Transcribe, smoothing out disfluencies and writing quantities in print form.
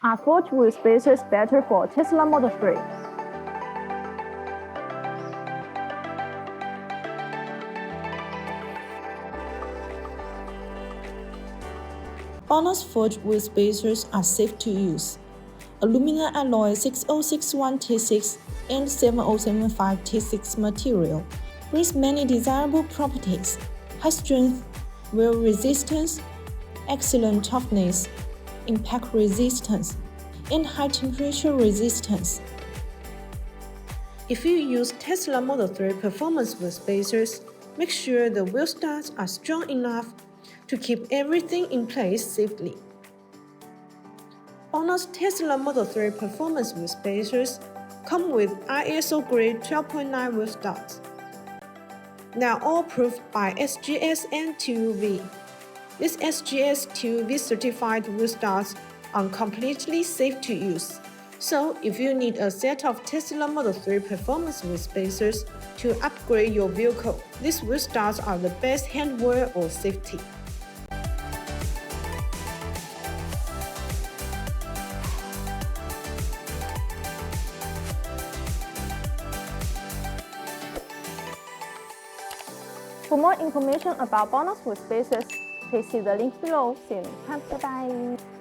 Are forged wheel spacers better for Tesla Model 3? BONOSS forged wheel spacers are safe to use. Aluminum alloy 6061T6 and 7075T6 material brings many desirable properties: high strength, wear resistance, excellent toughness, impact resistance, and high temperature resistance. If you use Tesla Model 3 performance wheel spacers, make sure the wheel studs are strong enough to keep everything in place safely. BONOSS Tesla Model 3 performance wheel spacers come with ISO grade 12.9 wheel studs. They are all approved by SGS and TUV. These SGS TUV certified wheel studs are completely safe to use. So, if you need a set of Tesla Model 3 performance wheel spacers to upgrade your vehicle, these wheel studs are the best handwear or safety. For more information about BONOSS wheel spacers, please see the link below. See you next time. Bye-bye.